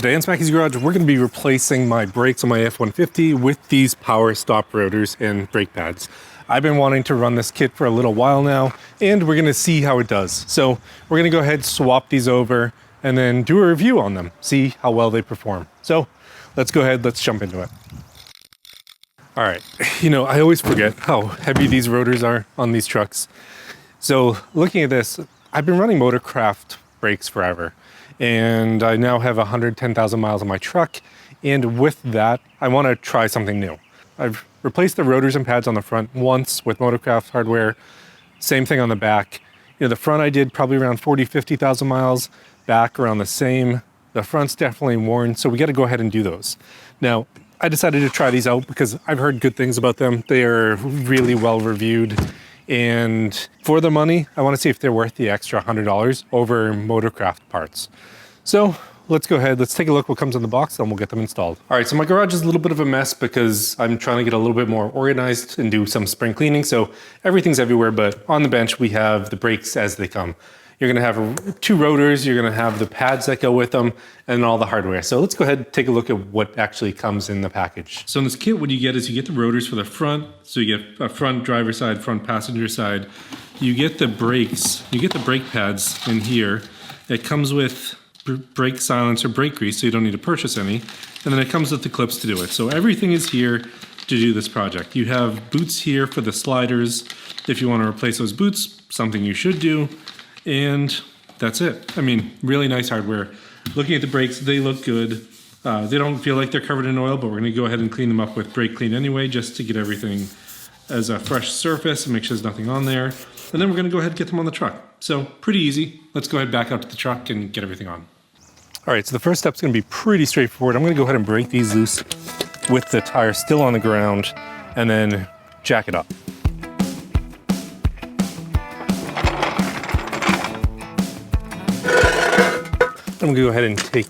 Today in Smackey's Garage, we're going to be replacing my brakes on my F150 with these PowerStop rotors and brake pads. I've been wanting to run this kit for a little while now, and we're going to see how it does. So we're going to go ahead, swap these over, and then do a review on them, see how well they perform. So let's go ahead, let's jump into it. All right, I always forget how heavy these rotors are on these trucks. So looking at this, I've been running Motorcraft brakes forever, and I now have 110,000 miles on my truck. And with that, I want to try something new. I've replaced the rotors and pads on the front once with Motorcraft hardware. Same thing on the back. The front I did probably around 50,000 miles, back around the same. The front's definitely worn, so we got to go ahead and do those. Now, I decided to try these out because I've heard good things about them. They are really well reviewed. And for the money, I want to see if they're worth the extra $100 over Motorcraft parts. So let's go ahead, let's take a look what comes in the box, and we'll get them installed. All right, so my garage is a little bit of a mess because I'm trying to get a little bit more organized and do some spring cleaning. So everything's everywhere, but on the bench, we have the brakes as they come. You're gonna have 2 rotors, you're gonna have the pads that go with them, and all the hardware. So let's go ahead and take a look at what actually comes in the package. So in this kit, what you get is you get the rotors for the front. So you get a front driver side, front passenger side. You get the brakes, you get the brake pads in here. It comes with brake silencer, brake grease, so you don't need to purchase any. And then it comes with the clips to do it. So everything is here to do this project. You have boots here for the sliders. If you want to replace those boots, something you should do. And that's it. I mean, really nice hardware. Looking at the brakes, they look good. They don't feel like they're covered in oil, but we're gonna go ahead and clean them up with brake clean anyway, just to get everything as a fresh surface and make sure there's nothing on there. And then we're gonna go ahead and get them on the truck. So pretty easy. Let's go ahead back out to the truck and get everything on. All right, so the first step's gonna be pretty straightforward. I'm gonna go ahead and break these loose with the tire still on the ground and then jack it up. I'm gonna go ahead and take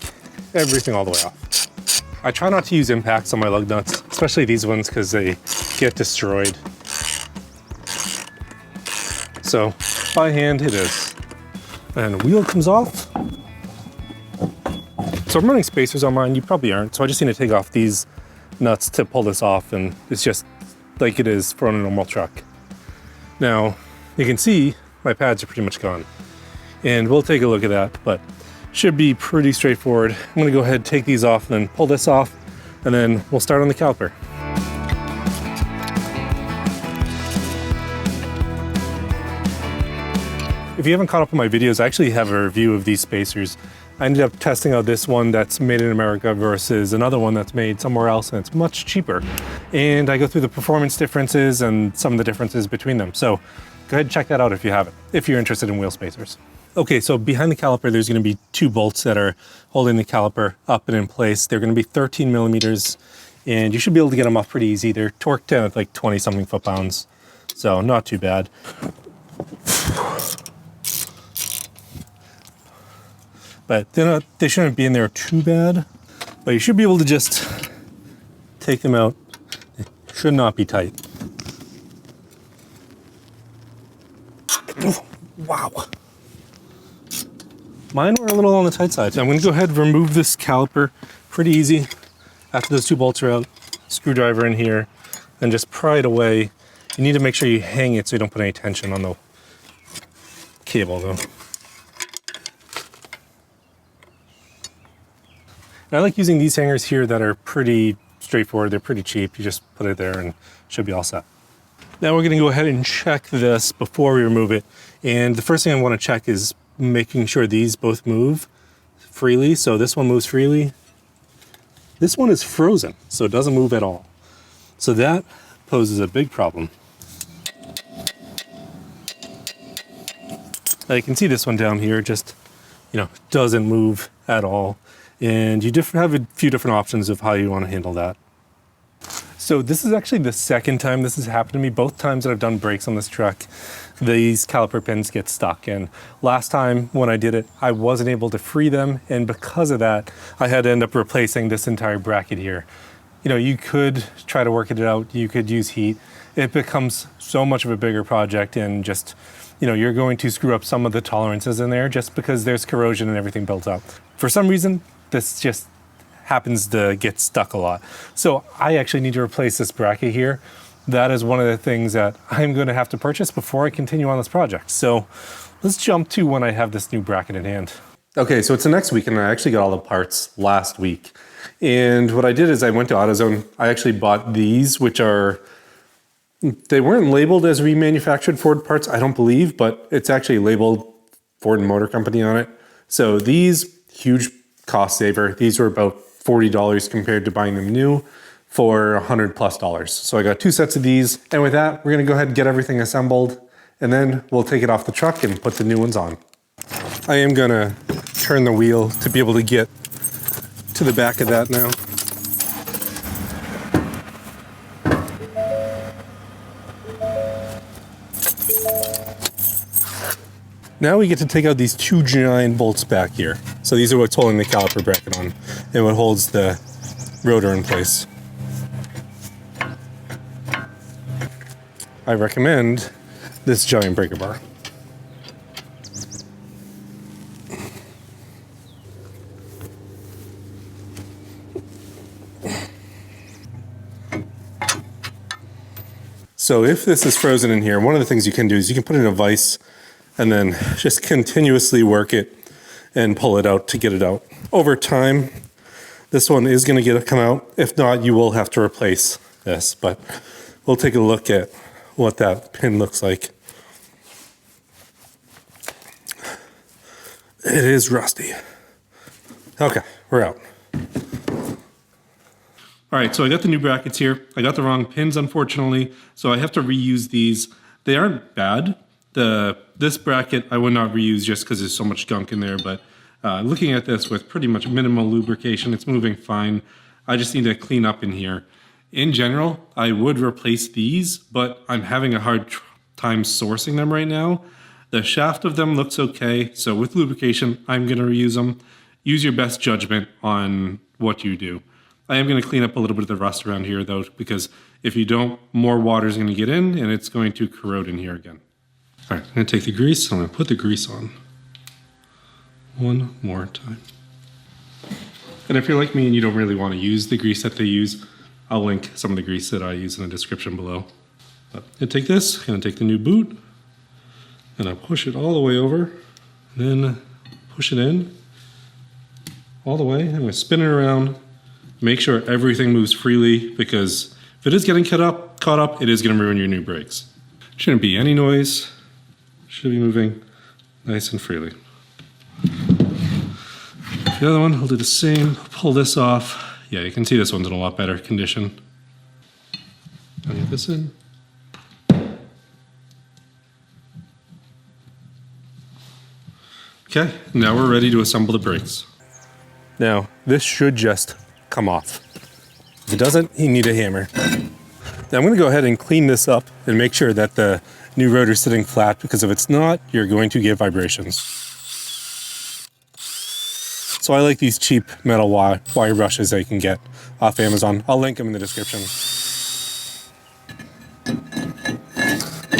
everything all the way off. I try not to use impacts on my lug nuts, especially these ones because they get destroyed. So by hand it is. And the wheel comes off. So I'm running spacers on mine, you probably aren't, so I just need to take off these nuts to pull this off, and it's just like it is for a normal truck. Now, you can see my pads are pretty much gone. And we'll take a look at that, but should be pretty straightforward. I'm gonna go ahead, take these off, and then pull this off, and then we'll start on the caliper. If you haven't caught up on my videos, I actually have a review of these spacers. I ended up testing out this one that's made in America versus another one that's made somewhere else, and it's much cheaper. And I go through the performance differences and some of the differences between them. So go ahead and check that out if you haven't, if you're interested in wheel spacers. Okay, so behind the caliper, there's gonna be 2 bolts that are holding the caliper up and in place. They're gonna be 13 millimeters, and you should be able to get them off pretty easy. They're torqued down at like 20-something foot-pounds, so not too bad. But they shouldn't be in there too bad, but you should be able to just take them out. They should not be tight. Oh, wow. Mine were a little on the tight side. So I'm gonna go ahead and remove this caliper pretty easy. After those 2 bolts are out, screwdriver in here, and just pry it away. You need to make sure you hang it so you don't put any tension on the cable though. And I like using these hangers here that are pretty straightforward. They're pretty cheap. You just put it there and it should be all set. Now we're gonna go ahead and check this before we remove it. And the first thing I wanna check is making sure these both move freely. So this one moves freely. This one is frozen, so it doesn't move at all. So that poses a big problem. Now you can see this one down here just, doesn't move at all. And you have a few different options of how you want to handle that. So this is actually the second time this has happened to me. Both times that I've done brakes on this truck, these caliper pins get stuck. And last time when I did it, I wasn't able to free them. And because of that, I had to end up replacing this entire bracket here. You could try to work it out. You could use heat. It becomes so much of a bigger project, and just, you're going to screw up some of the tolerances in there just because there's corrosion and everything built up. For some reason, this just happens to get stuck a lot. So I actually need to replace this bracket here. That is one of the things that I'm going to have to purchase before I continue on this project. So let's jump to when I have this new bracket in hand. Okay, so it's the next week and I actually got all the parts last week. And what I did is I went to AutoZone. I actually bought these, which are, they weren't labeled as remanufactured Ford parts, I don't believe, but it's actually labeled Ford Motor Company on it. So these, huge cost saver. These were about $40 compared to buying them new for $100+. So I got 2 sets of these. And with that, we're gonna go ahead and get everything assembled and then we'll take it off the truck and put the new ones on. I am gonna turn the wheel to be able to get to the back of that now. Now we get to take out these 2 giant bolts back here. So these are what's holding the caliper bracket on and what holds the rotor in place. I recommend this giant breaker bar. So if this is frozen in here, one of the things you can do is you can put it in a vise and then just continuously work it and pull it out to get it out. Over time, this one is going to come out. If not, you will have to replace this, but we'll take a look at what that pin looks like. It is rusty. Okay, we're out. All right, so I got the new brackets here. I got the wrong pins, unfortunately, so I have to reuse these. They aren't bad. This bracket I would not reuse just because there's so much gunk in there, but looking at this with pretty much minimal lubrication, it's moving fine. I just need to clean up in here. In general, I would replace these, but I'm having a hard time sourcing them right now. The shaft of them looks okay, so with lubrication, I'm going to reuse them. Use your best judgment on what you do. I am going to clean up a little bit of the rust around here though, because if you don't, more water is going to get in and it's going to corrode in here again. All right, I'm going to take the grease, I'm going to put the grease on one more time. And if you're like me and you don't really want to use the grease that they use, I'll link some of the grease that I use in the description below. But I'm going to take this, I'm going to take the new boot, and I push it all the way over, and then push it in all the way. I'm going to spin it around. Make sure everything moves freely, because if it is getting caught up, it is going to ruin your new brakes. Shouldn't be any noise. Should be moving nice and freely. The other one, I'll do the same. Pull this off. Yeah, you can see this one's in a lot better condition. I'll get this in. Okay, now we're ready to assemble the brakes. Now, this should just come off. If it doesn't, you need a hammer. Now I'm going to go ahead and clean this up and make sure that the new rotor is sitting flat, because if it's not, you're going to get vibrations. So I like these cheap metal wire brushes that you can get off Amazon. I'll link them in the description.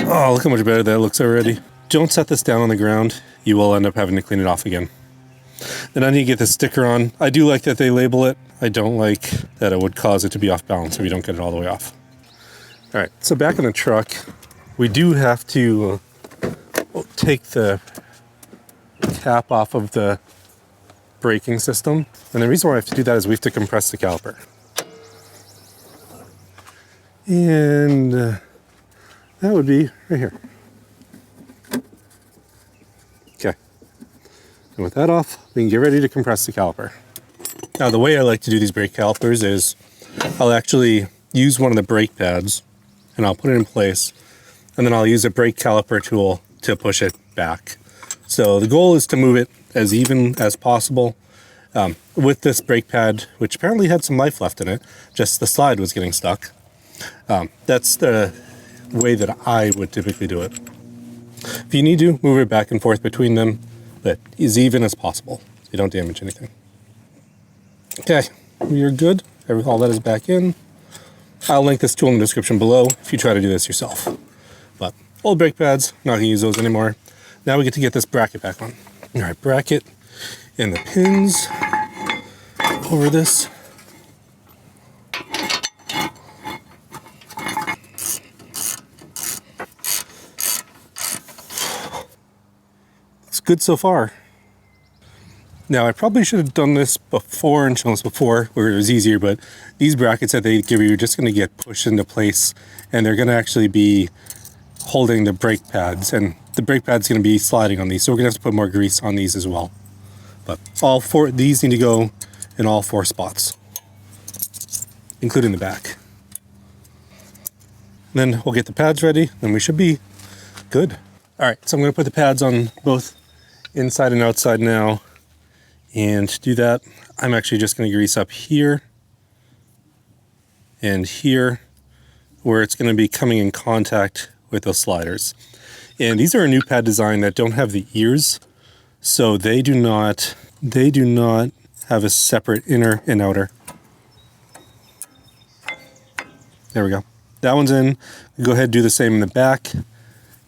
Oh, look how much better that looks already. Don't set this down on the ground. You will end up having to clean it off again. Then I need to get the sticker on. I do like that they label it. I don't like that it would cause it to be off balance if you don't get it all the way off. All right, so back in the truck, we do have to take the cap off of the braking system. And the reason why I have to do that is we have to compress the caliper. And that would be right here. Okay. And with that off, we can get ready to compress the caliper. Now, the way I like to do these brake calipers is I'll actually use one of the brake pads and I'll put it in place, and then I'll use a brake caliper tool to push it back. So the goal is to move it as even as possible. With this brake pad, which apparently had some life left in it, just the slide was getting stuck. That's the way that I would typically do it. If you need to, move it back and forth between them, but as even as possible, so you don't damage anything. Okay, you're good. All that is back in. I'll link this tool in the description below if you try to do this yourself. But old brake pads, not gonna use those anymore. Now we get to get this bracket back on. All right, bracket and the pins over this. good so far. Now, I probably should have done this before and shown this before where it was easier, but these brackets that they give you are just going to get pushed into place, and they're going to actually be holding the brake pads, and the brake pad's going to be sliding on these, so we're going to have to put more grease on these as well. But all four, these need to go in all 4 spots, including the back. And then we'll get the pads ready, and we should be good. All right, so I'm going to put the pads on both inside and outside now. And to do that, I'm actually just going to grease up here and here, where it's going to be coming in contact with those sliders. And these are a new pad design that don't have the ears, so they do not have a separate inner and outer. There we go. That one's in. Go ahead and do the same in the back,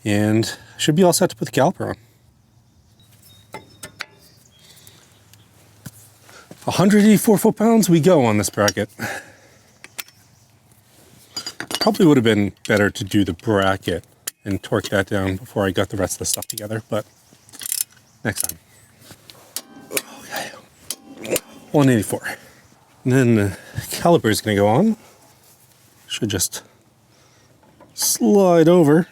and should be all set to put the caliper on. 184 foot-pounds we go on this bracket. Probably would have been better to do the bracket and torque that down before I got the rest of the stuff together, but next time. Okay, 184. And then the caliper is going to go on. Should just slide over.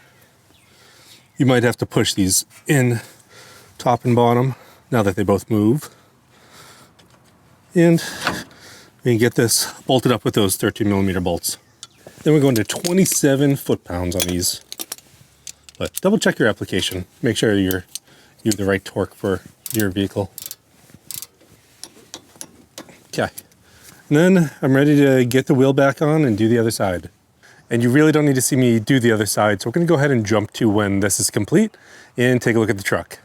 You might have to push these in top and bottom now that they both move. And we can get this bolted up with those 13mm bolts. Then we're going to 27 foot-pounds on these. But double check your application. Make sure you have the right torque for your vehicle. Okay. And then I'm ready to get the wheel back on and do the other side. And you really don't need to see me do the other side, so we're going to go ahead and jump to when this is complete and take a look at the truck.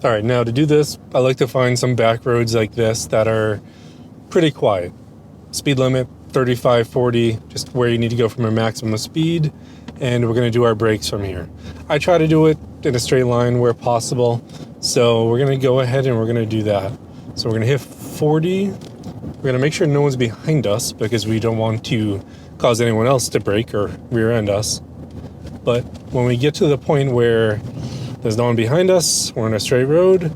All right, now to do this, I like to find some back roads like this that are pretty quiet. Speed limit 35, 40, just where you need to go from a maximum speed, and we're going to do our brakes from here. I try to do it in a straight line where possible, so we're going to go ahead and we're going to do that. So we're going to hit 40. We're going to make sure no one's behind us because we don't want to cause anyone else to brake or rear end us. But when we get to the point where there's no one behind us, we're on a straight road,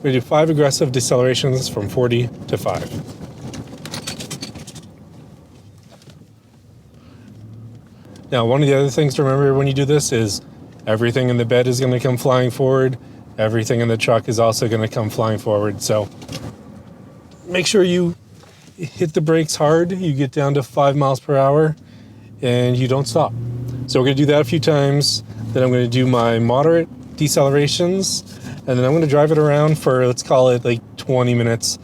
we do 5 aggressive decelerations from 40 to 5. Now, one of the other things to remember when you do this is everything in the bed is going to come flying forward. Everything in the truck is also going to come flying forward. So make sure you hit the brakes hard. You get down to 5 miles per hour and you don't stop. So we're going to do that a few times. Then I'm going to do my moderate decelerations, and then I'm going to drive it around for, let's call it like 20 minutes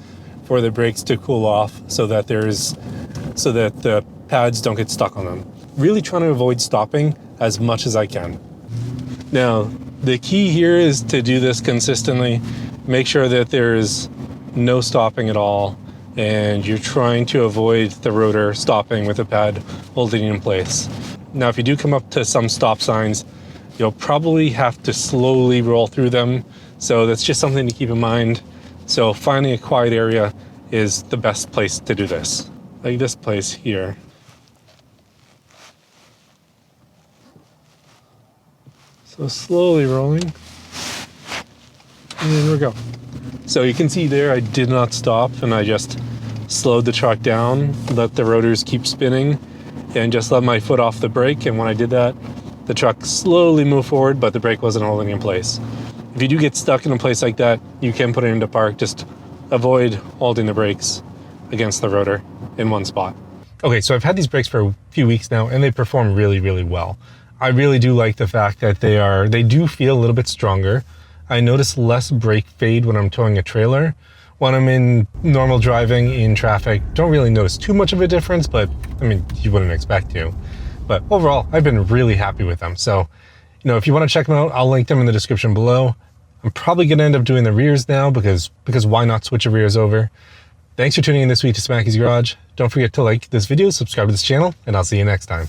for the brakes to cool off so that the pads don't get stuck on them. Really trying to avoid stopping as much as I can. Now, the key here is to do this consistently. Make sure that there's no stopping at all, and you're trying to avoid the rotor stopping with the pad holding in place. Now, if you do come up to some stop signs, you'll probably have to slowly roll through them. So that's just something to keep in mind. So finding a quiet area is the best place to do this. Like this place here. So slowly rolling. And there we go. So you can see there I did not stop, and I just slowed the truck down, let the rotors keep spinning, and just let my foot off the brake. And when I did that, the truck slowly moved forward, but the brake wasn't holding in place. If you do get stuck in a place like that, you can put it into park. Just avoid holding the brakes against the rotor in one spot. Okay, so I've had these brakes for a few weeks now, and they perform really, really well. I really do like the fact that they do feel a little bit stronger. I notice less brake fade when I'm towing a trailer. When I'm in normal driving in traffic, don't really notice too much of a difference, but I mean, you wouldn't expect to. But overall, I've been really happy with them. So, if you want to check them out, I'll link them in the description below. I'm probably going to end up doing the rears now because why not switch the rears over? Thanks for tuning in this week to Smackey's Garage. Don't forget to like this video, subscribe to this channel, and I'll see you next time.